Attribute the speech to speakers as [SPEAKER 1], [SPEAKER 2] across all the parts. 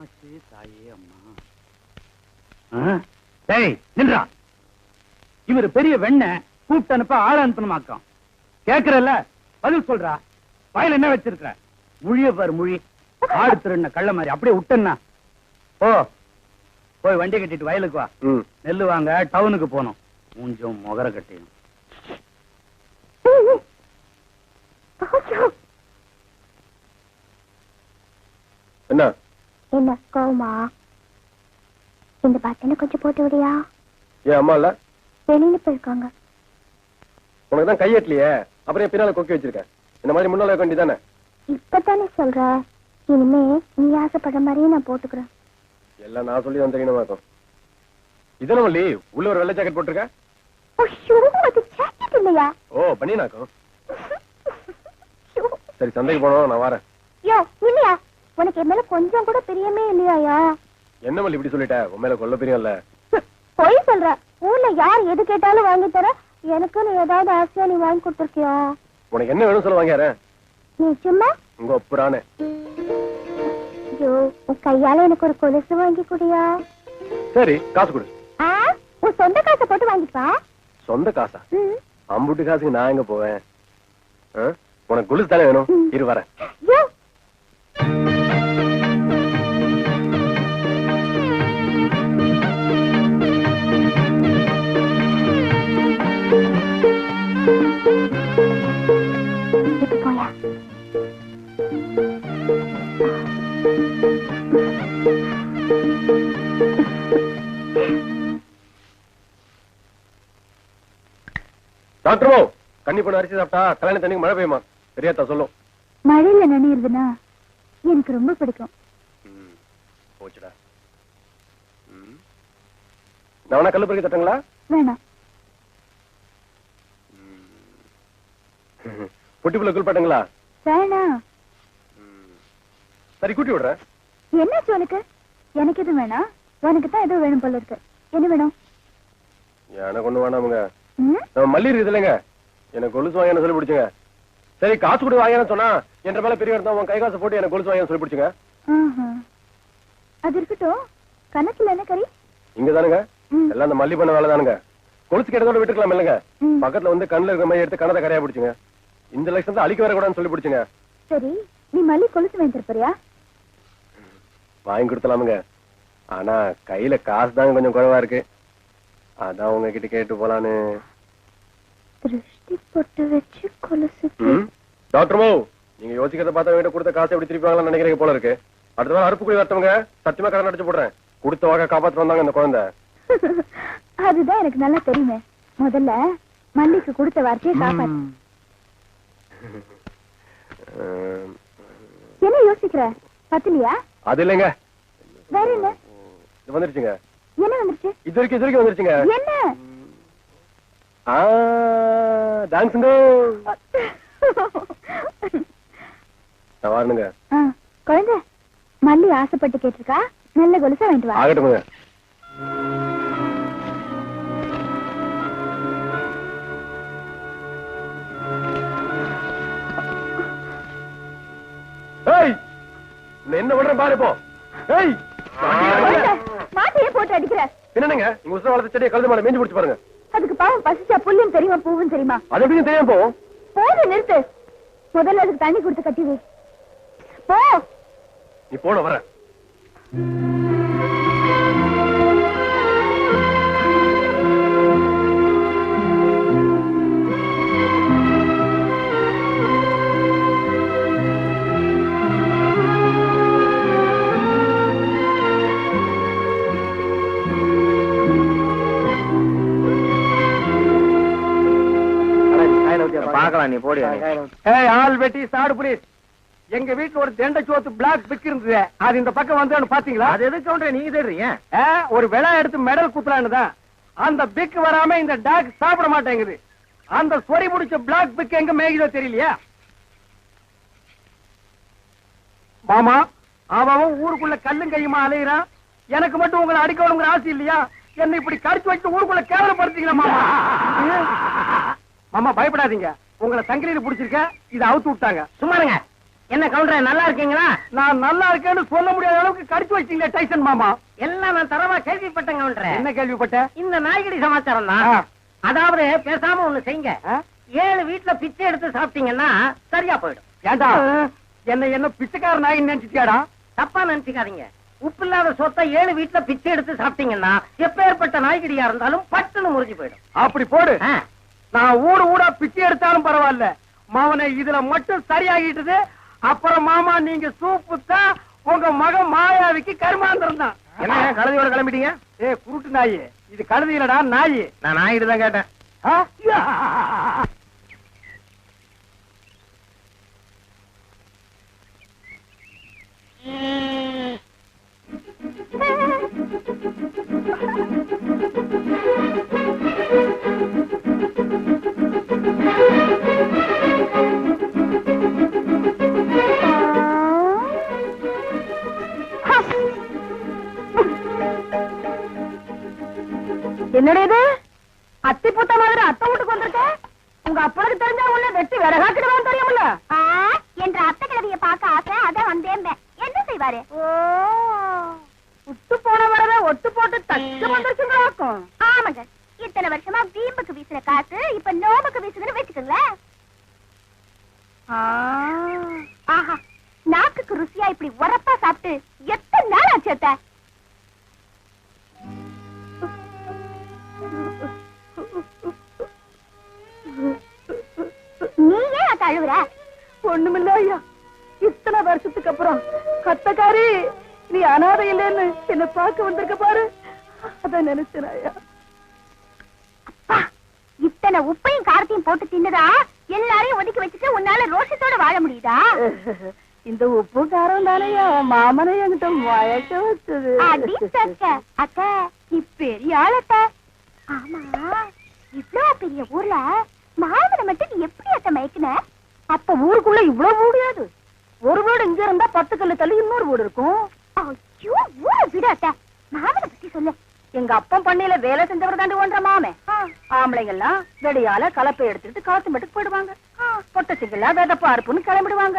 [SPEAKER 1] தாயே அம்மா. டேய் நின்றா. இவரு பெரிய வெண்ண கூப்பிட்டு அனுப்ப ஆள் அனுப்பணுமாக்கம். கேக்குறல்ல, பதில் சொல்றா. வாயில என்ன வச்சிருக்க? முழிய பாரு மொழி. ஆடு திருண்ண கள்ள மாதிரி அப்படியே விட்டா. ஓ போய் வண்டி கட்டிட்டு வயலுக்கு வா. நெல்லு வாங்க டவுனுக்கு போனோம். மூஞ்சும் முகர கட்டியும்.
[SPEAKER 2] என்ன
[SPEAKER 3] என்ன கோவமா? இந்த பட்டனை கொஞ்சம் போட்டு விடியா?
[SPEAKER 2] ஏன் அம்மா இல்ல?
[SPEAKER 3] வெளியில போயிருக்காங்க.
[SPEAKER 2] உனக்கு தான் கையெட்டலையே, அப்புறம் பின்னால கொக்கி வச்சிருக்க. இந்த மாதிரி முன்னால வைக்க வேண்டியதானே?
[SPEAKER 3] இப்பதானே சொல்ற. இனிமே நீ ஆசைப்படுற மாதிரியே நான் போட்டுக்கிறேன்.
[SPEAKER 2] எல்லாம் நான் சொல்லி தான் தெரியணுமா இருக்கும். இதன வள்ளி உள்ள ஒரு வெள்ளை ஜாக்கெட் போட்டிருக்க.
[SPEAKER 3] அது ஜாக்கெட் இல்லையா?
[SPEAKER 2] ஓ பண்ணினாக்கும். சரி சந்தைக்கு போனோம், நான் வரேன்.
[SPEAKER 3] யோ இல்லையா, உனக்கு என் மேல கொஞ்சம் கூட பிரியமே இல்லையா?
[SPEAKER 2] என்ன வள்ளி இப்படி சொல்லிட்ட? உன் மேல கொல்ல பிரியம் இல்ல.
[SPEAKER 3] பொய் சொல்ற. ஊர்ல யார் எது கேட்டாலும் வாங்கி தர. எனக்கு நீ ஏதாவது ஆசையா நீ வாங்கி கொடுத்துருக்கியா?
[SPEAKER 2] உனக்கு என்ன வேணும் சொல்ல வாங்கியாரேன்.
[SPEAKER 3] நீ சும்மா
[SPEAKER 2] உங்க ஒப்புறானே.
[SPEAKER 3] ஐயோ உன் கையால எனக்கு ஒரு கொலுசு வாங்கி குடியா?
[SPEAKER 2] சரி காசு கொடு.
[SPEAKER 3] உன் சொந்த காசை போட்டு வாங்கிப்பா.
[SPEAKER 2] சொந்த காசா? அம்புட்டு காசுக்கு நான் எங்க போவேன்? உனக்கு கொலுசு தானே வேணும். இரு வரேன். டாக்டரோ கண்ணி பொண்ணு அரிசி சாப்பிட்டா கல்யாண தண்ணிக்கு மழை பெய்யுமா? பெரியாத்தா சொல்லும்.
[SPEAKER 3] மழையில நனையிறதுனா எனக்கு ரொம்ப பிடிக்கும்.
[SPEAKER 2] போச்சுடா. நான் வேணா கல்லு பறிக்க தட்டுங்களா?
[SPEAKER 3] வேணாம்.
[SPEAKER 2] பொட்டிப்புள்ள குளிப்பாட்டுங்களா?
[SPEAKER 3] வேணாம்.
[SPEAKER 2] சரி கூட்டி விடுறேன்.
[SPEAKER 3] என்னாச்சு உனக்கு? எனக்கு எதுவும் வேணாம். உனக்கு தான் எதுவும் வேணும் போல இருக்கு. என்ன வேணும்?
[SPEAKER 2] எனக்கு ஒண்ணு வேணாமுங்க. நம்ம மல்லி இருக்குது இல்லைங்க, எனக்கு கொலுசு வாங்க சொல்லி பிடிச்சுங்க. சரி காசு கொடு வாங்கன்னு சொன்னா என்ற மேல பெரிய இருந்தா உன் கை காசு போட்டு எனக்கு கொலுசு வாங்க சொல்லி பிடிச்சுங்க.
[SPEAKER 3] அது இருக்கட்டும். கணக்குல என்ன கறி?
[SPEAKER 2] இங்க தானுங்க எல்லாம் அந்த மல்லி பண்ண வேலை தானுங்க. கொலுசு கேட்டதோட விட்டுக்கலாம் இல்லைங்க. பக்கத்துல வந்து கண்ணுல இருக்கிற மாதிரி எடுத்து கணத்தை கரையா பிடிச்சுங்க. இந்த லட்சம் தான் அழிக்க வரக்கூடாதுன்னு சொல்லி பிடிச்சுங்க.
[SPEAKER 3] சரி நீ மல்லி கொலுசு வாங்கி தரப்பறியா?
[SPEAKER 2] வாங்கி கொடுத்தலாமுங்க. ஆனா கையில காசு தாங்க கொஞ்சம் குறைவா இருக்கு. அதான் உங்ககிட்ட கேட்டு போலான்னு.
[SPEAKER 3] திருஷ்டி போட்டு வச்சு கொலுசு.
[SPEAKER 2] டாக்டர்மோ நீங்க யோசிக்கிறத பார்த்தா வீட்டை கொடுத்த காசை எப்படி திருப்பிவாங்களான்னு நினைக்கிறீங்க போல இருக்கு. அடுத்த வாரம் அறுப்பு கூலி வரட்டவங்க சத்தியமா கடன் அடிச்சு போடுறேன். கொடுத்த வாக்க காப்பாத்து வந்தாங்க இந்த குழந்தை.
[SPEAKER 3] அதுதான் எனக்கு நல்லா தெரியுமே. முதல்ல மல்லிக்கு கொடுத்த வார்த்தையை காப்பாத்து. என்ன யோசிக்கிற? பத்திலியா? அது இல்லைங்க. வேற என்ன? இது வந்துருச்சுங்க. என்ன வந்துருச்சு? இது வரைக்கும் வந்துருச்சுங்க. என்ன? டான்ஸுங்க. நான் வரணுங்க. குழந்தை மல்லி ஆசைப்பட்டு கேட்டிருக்கா. நல்ல கொலுசா வாங்கிட்டு வா. ஆகட்டுங்க. என்ன பண்றேன் பாரு இப்போ. மாட்டையே போட்டு அடிக்கிற.
[SPEAKER 2] என்னங்க உங்க உசுர வளர்த்த செடியை கழுது மேல மேஞ்சு பிடிச்சு பாருங்க.
[SPEAKER 3] அதுக்கு பாவம் பசிச்சா புல்லும் தெரியுமா பூவும் தெரியுமா?
[SPEAKER 2] அது எப்படியும் தெரியாம போவோம்.
[SPEAKER 3] போது நிறுத்து. முதல்ல அதுக்கு தண்ணி கொடுத்து கட்டி வை. போ.
[SPEAKER 2] நீ போன வர.
[SPEAKER 1] பாக்கலாம் நீ போடி. ஆள் வெட்டி சாடு புலீஸ். எங்க வீட்டுல ஒரு தெண்ட சோத்து பிளாக் பிக் இருந்தது. அது இந்த பக்கம் வந்து பாத்தீங்களா? அது எதுக்கு நீங்க தேடுறீங்க? ஒரு விழா எடுத்து மெடல் குத்துலான்னு தான். அந்த பிக் வராம இந்த டாக் சாப்பிட மாட்டேங்குது. அந்த சொறி முடிச்ச பிளாக் பிக் எங்க மேய்தோ தெரியலையா? மாமா அவன் ஊருக்குள்ள கல்லும் கையுமா அலையிறான். எனக்கு மட்டும் உங்களை அடிக்கணுங்கிற ஆசை இல்லையா? என்ன இப்படி கடிச்சு வச்சு ஊருக்குள்ள கேவலப்படுத்தீங்களா மாமா? மாமா பயப்படாதீங்க. உங்களை சங்கிலியில புடிச்சிருக்க. இதை அவுத்து விட்டாங்க. சும்மாருங்க.
[SPEAKER 4] என்ன கவுண்டரே நல்லா இருக்கீங்களா?
[SPEAKER 1] நான் நல்லா இருக்கேன்னு சொல்ல முடியாத அளவுக்கு கடிச்சு வச்சீங்களே டைசன் மாமா.
[SPEAKER 4] எல்லாம் நான் தரவா கேள்விப்பட்டேன் கவுண்டரே.
[SPEAKER 1] என்ன கேள்விப்பட்ட?
[SPEAKER 4] இந்த நாய்கடி சமாச்சாரம் தான். அதாவது பேசாம ஒண்ணு செய்யுங்க. 7 வீட்டுல பிச்சை எடுத்து சாப்பிட்டீங்கன்னா சரியா போயிடும்.
[SPEAKER 1] ஏண்டா என்ன பிச்சைக்கார நாய் நினைச்சிட்டியாடா?
[SPEAKER 4] தப்பா நினைச்சுக்காதீங்க. உப்பு இல்லாத சொத்தை 7 வீட்டுல பிச்சை எடுத்து சாப்பிட்டீங்கன்னா எப்பேற்பட்ட நாய்கடியா இருந்தாலும் பட்டுன்னு முறிஞ்சு போயிடும்.
[SPEAKER 1] அப்படி போடு. நான் ஊடா பிச்சை எடுத்தாலும் பரவாயில்ல, மாவனை இதுல மட்டும் சரியாகிட்டது. அப்புறம் மாமா நீங்க சூப்பு தான், உங்க மகன் மாயாவிக்கு கருமாந்திரம் தான்.
[SPEAKER 2] என்ன கழுதையோட கிளம்பிட்டீங்க?
[SPEAKER 1] குருட்டு நாய் இது, கழுதி இல்லடா நாய்.
[SPEAKER 2] நான் நாயிட்டு தான் கேட்டேன்.
[SPEAKER 3] என்னடா இது? அத்தி புத்த மாதிரி அத்தை வீட்டுக்கு வந்திருக்க. உங்க அப்பனுக்கு தெரிஞ்சா உன்னை வெட்டி விறகாக்கிடுவான்னு தெரியுமில்ல? என்ற அத்தை கிழவிய பார்க்க ஆசை, அதான் வந்தேன். என்ன செய்வாரு? விட்டு போன வரத ஒட்டு போட்டு தச்சு வந்துருச்சுங்களாக்கும். ஆமாங்க, இத்தனை வருஷமா வீம்புக்கு வீசுற காசு இப்ப நோம்புக்கு வீசுதுன்னு வச்சுக்கோங்களேன். ஆஹா, நாக்குக்கு ருசியா இப்படி உரப்பா சாப்பிட்டு எத்தனை நாள் ஆச்சு அத்தை? நீ ஏன் அழுவுற?
[SPEAKER 5] ஒண்ணுமில்ல ஐயா, இத்தனை வருஷத்துக்கு அப்புறம் கத்தக்காரி நீ அனாதை இல்லைன்னு என்ன பார்க்க வந்திருக்க பாரு, அத நினைச்சேன் ஐயா.
[SPEAKER 3] அப்பா, இத்தனை உப்பையும் காரத்தையும் போட்டு தின்னுதா எல்லாரையும் ஒதுக்கி வச்சுட்டு உன்னால ரோஷத்தோட வாழ முடியுதா?
[SPEAKER 5] இந்த உப்பு காரம் தானையா மாமனை என்கிட்ட மயக்க வச்சது.
[SPEAKER 3] அக்கா, நீ பெரிய ஆளத்த. ஆமா, இவ்வளவு பெரிய ஊர்ல மாமனை மட்டும் நீ எப்படி அத்த மயக்குன?
[SPEAKER 5] அப்ப ஊருக்குள்ள இவ்வளவு முடியாது. ஒரு வீடு இங்க இருந்தா 10 கல்லு தள்ளி இன்னொரு வீடு இருக்கும்.
[SPEAKER 3] ஐயோ, ஊரை விட அத்த. மாமனை பத்தி சொல்லு.
[SPEAKER 5] எங்க அப்பன் பண்ணையில வேலை செஞ்சவர் தாண்டி ஒன்ற மாமே. ஆம்பளைங்க எல்லாம் வெடியால கலப்பை எடுத்துட்டு களத்து மட்டுக்கு போயிடுவாங்க. பொட்டச்சிங்களா வெதப்பா அறுப்புன்னு கிளம்பிடுவாங்க.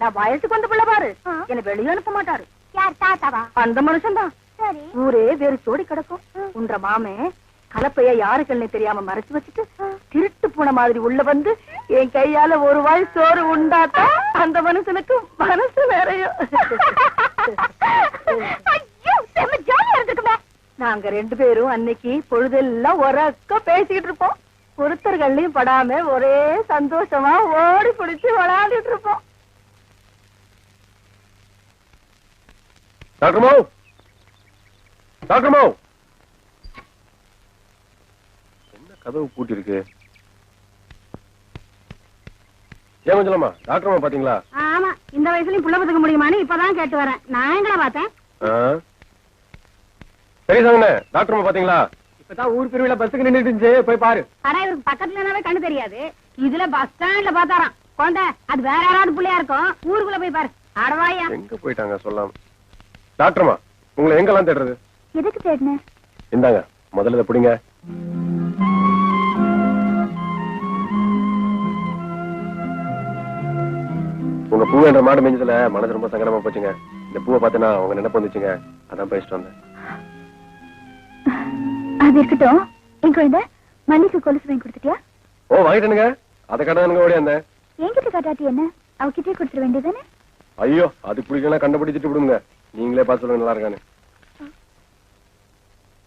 [SPEAKER 5] நான் வயசுக்கு வந்து பிள்ளை பாரு, என்ன வெளியே அனுப்ப மாட்டாரு.
[SPEAKER 3] யார், தாத்தாவா?
[SPEAKER 5] அந்த மனுஷன் தான்.
[SPEAKER 3] சரி.
[SPEAKER 5] ஊரே வேறு சோடி கிடக்கும். உன்ற மாமே கலப்பைய யாருக்குன்னு தெரியாம மறைச்சு வச்சுட்டு திருட்டு போன மாதிரி உள்ள வந்து என் கையால ஒரு வாய் சோறு உண்டாத்தா அந்த மனுஷனுக்கு மனசு நிறையும். நாங்க 2 பேரும் அன்னைக்கு பொழுதெல்லாம் உறக்க பேசிட்டு இருப்போம். ஒருத்தர்கள்லயும் படாம ஒரே சந்தோஷமா ஓடி பிடிச்சு விளையாடிட்டு இருப்போம்.
[SPEAKER 2] டாக்டர் மாவு, டாக்டர் மாவு, என்ன கதவு பூட்டி இருக்கு? ஏன் கொஞ்சமா டாக்டர் மாவு பாத்தீங்களா?
[SPEAKER 3] ஆமா, இந்த வயசுலயும் புள்ள பத்துக்க முடியுமான்னு இப்பதான் கேட்டு வரேன். நான் எங்கடா பார்த்தேன்?
[SPEAKER 2] சரி சாங்கண்ணே, டாக்டர் மாவு பாத்தீங்களா?
[SPEAKER 1] இப்பதான் ஊர் திருவிழா பஸ்ஸுக்கு நின்னுட்டு இருந்துச்சு, போய் பாரு.
[SPEAKER 3] ஆனா இவருக்கு பக்கத்துல கண்ணு தெரியாது. இதுல பஸ் ஸ்டாண்ட்ல பாத்தாராம். கொண்ட அது வேற யாராவது பிள்ளையா இருக்கும். ஊருக்குள்ள போய் பாரு. அடவாயா,
[SPEAKER 2] எங்க போயிட்டாங்க சொல்லாம. டாக்டர்மா, உங்களை எங்கெல்லாம் தேடுறது?
[SPEAKER 3] எதுக்கு தேடின?
[SPEAKER 2] இந்தாங்க, முதல்ல இதை பிடிங்க. உங்க பூ என்ற மாடு மேஞ்சதுல மனது ரொம்ப சங்கடமா போச்சுங்க. இந்த பூவை பார்த்தனா உங்க நினைப்பு வந்துச்சுங்க, அதான் பேசிட்டு வந்தேன்.
[SPEAKER 3] அது இருக்கட்டும். என் குழந்தை மல்லிக்கு கொலுசு வாங்கி கொடுத்துட்டியா?
[SPEAKER 2] ஓ, வாங்கிட்டேனுங்க. அதை கடனுங்க ஓடி வந்தேன்.
[SPEAKER 3] என்கிட்ட காட்டாட்டி என்ன, அவகிட்டே கொடுத்துட வேண்டியதானே?
[SPEAKER 2] ஐயோ, அது பிடிக்கலாம், கண்டுபிடிச்சிட்டு விடுங்க. நீங்களே பார்த்து சொல்லுங்க நல்லா இருக்கானு.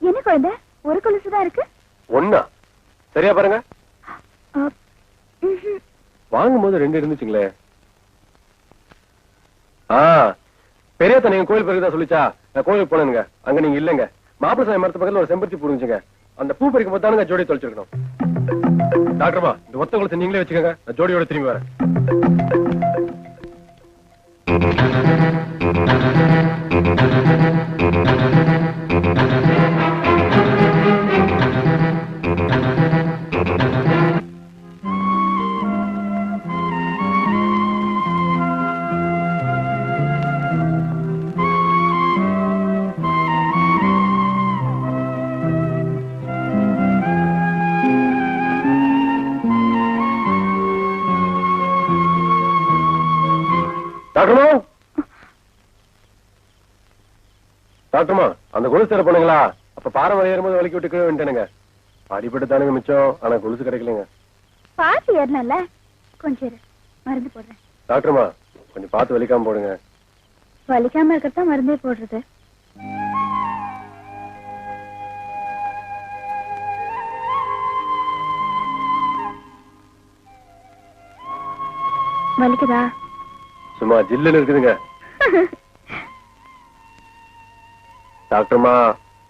[SPEAKER 3] என்ன குழந்தை, ஒரு கொலுசுதான் இருக்கு?
[SPEAKER 2] ஒன்னா? சரியா பாருங்க. வாங்கும் போது 2 இருந்துச்சுங்களே. பெரியத்த நீங்க கோயில் பிறகுதான் சொல்லிச்சா? நான் கோயிலுக்கு போனேனுங்க, அங்க நீங்க இல்லங்க. மாப்பிள சாமி மரத்து பக்கத்துல ஒரு செம்பருத்தி பூ இருந்துச்சுங்க. அந்த பூ பறிக்கும் போதானுங்க ஜோடி தொலைச்சிருக்கணும். டாக்டர்மா, இந்த ஒத்த குளத்தை நீங்களே வச்சுக்கோங்க, நான் ஜோடியோட திரும்பி வரேன். டாக்டர்மா டாக்டர்மா அந்த கொலுசு தர போனீங்களா? அப்ப பாறை ஏறும்போது வலிக்கு விட்டு கீழே வந்துட்டேனுங்க. அடிபட்டு தானுங்க மிச்சம், ஆனா கொலுசு கிடைக்கலங்க.
[SPEAKER 3] பாத்து ஏறணும்ல, கொஞ்சம் இரு, மருந்து போடுறேன்.
[SPEAKER 2] டாக்டர்மா கொஞ்சம் பார்த்து வலிக்காம போடுங்க.
[SPEAKER 3] வலிக்காம இருக்கத்தான் மருந்தே போடுறது. வலிக்குதா?
[SPEAKER 2] சும்மா ஜில்லுன்னு இருக்குதுங்க. டாக்டர்மா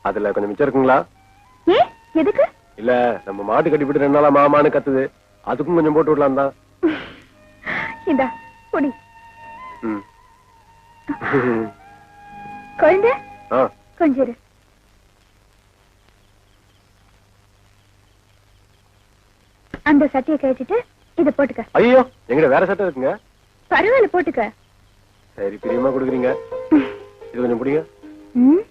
[SPEAKER 2] அதுல கொஞ்சம் மிச்சம் இருக்குங்களா?
[SPEAKER 3] ஏ எதுக்கு?
[SPEAKER 2] இல்ல நம்ம மாட்டு கட்டிப்பிட்டு 2 நாளா மாமான்னு கத்துது, அதுக்கும் கொஞ்சம் போட்டு விடலாம் தான்.
[SPEAKER 3] இந்தா பொடி.
[SPEAKER 2] ம்.
[SPEAKER 3] குழந்தை
[SPEAKER 2] ஆ,
[SPEAKER 3] கொஞ்சம் இரு. அந்த சட்டையை கழிச்சிட்டு இத போட்டுக்க.
[SPEAKER 2] ஐயோ எங்கிட்ட வேற சட்டை இருக்குங்க.
[SPEAKER 3] பரவாயில்ல போட்டுக்க.
[SPEAKER 2] சரி பிரியமா கொடுக்குறீங்க. இது கொஞ்சம் பிடிங்க.
[SPEAKER 3] ம்?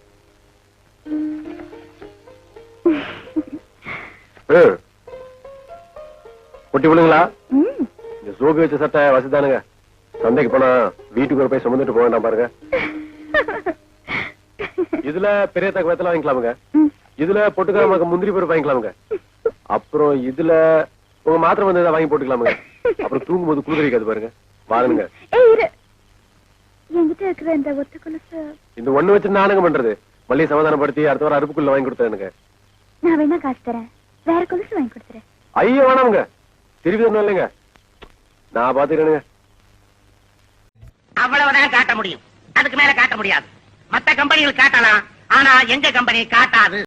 [SPEAKER 2] கொட்டி விடுங்களா?
[SPEAKER 3] ம்.
[SPEAKER 2] இந்த சோக்கு வச்ச சட்டை வசதானுங்க. சந்தைக்கு போனா வீட்டுக்கு ஒரு போய் சுமந்துட்டு போக வேண்டாம் பாருங்க. இதுல பெரிய தக்க வெத்தல வாங்கிக்கலாமுங்க.
[SPEAKER 3] ம்.
[SPEAKER 2] இதுல பொட்டுக்காம முந்திரி பருப்பு வாங்கிக்கலாமுங்க. அப்புறம் இதுல உங்க மாத்திரை வந்து வாங்கி போட்டுக்கலாமுங்க. அப்புறம் தூங்கும்போது குளிர்விக்காது பாருங்க. வாருங்க.
[SPEAKER 3] ஏய் இரு. என்கிட்ட இருக்கிற இந்த ஒத்த கொலுசு
[SPEAKER 2] இந்த ஒண்ணு வச்சு நானுங்க பண்றது. மல்லி சமாதானப்படுத்தி அடுத்த வாரம் அருப்புக்குள்ள வாங்கி கொடுத்தேனுங்க.
[SPEAKER 3] நான் வேணா காசு தரேன், வேற கொலுசு வாங்கி கொடுத்துறேன்.
[SPEAKER 2] ஐயோ வேணாமுங்க, திருப்பி தரணும் இல்லைங்க, நான் பாத்துக்கிறேனுங்க.
[SPEAKER 4] அவ்வளவுதான் காட்ட முடியும், அதுக்கு மேல காட்ட முடியாது. மத்த கம்பெனிகள் காட்டலாம், ஆனா எங்க கம்பெனி காட்டாது.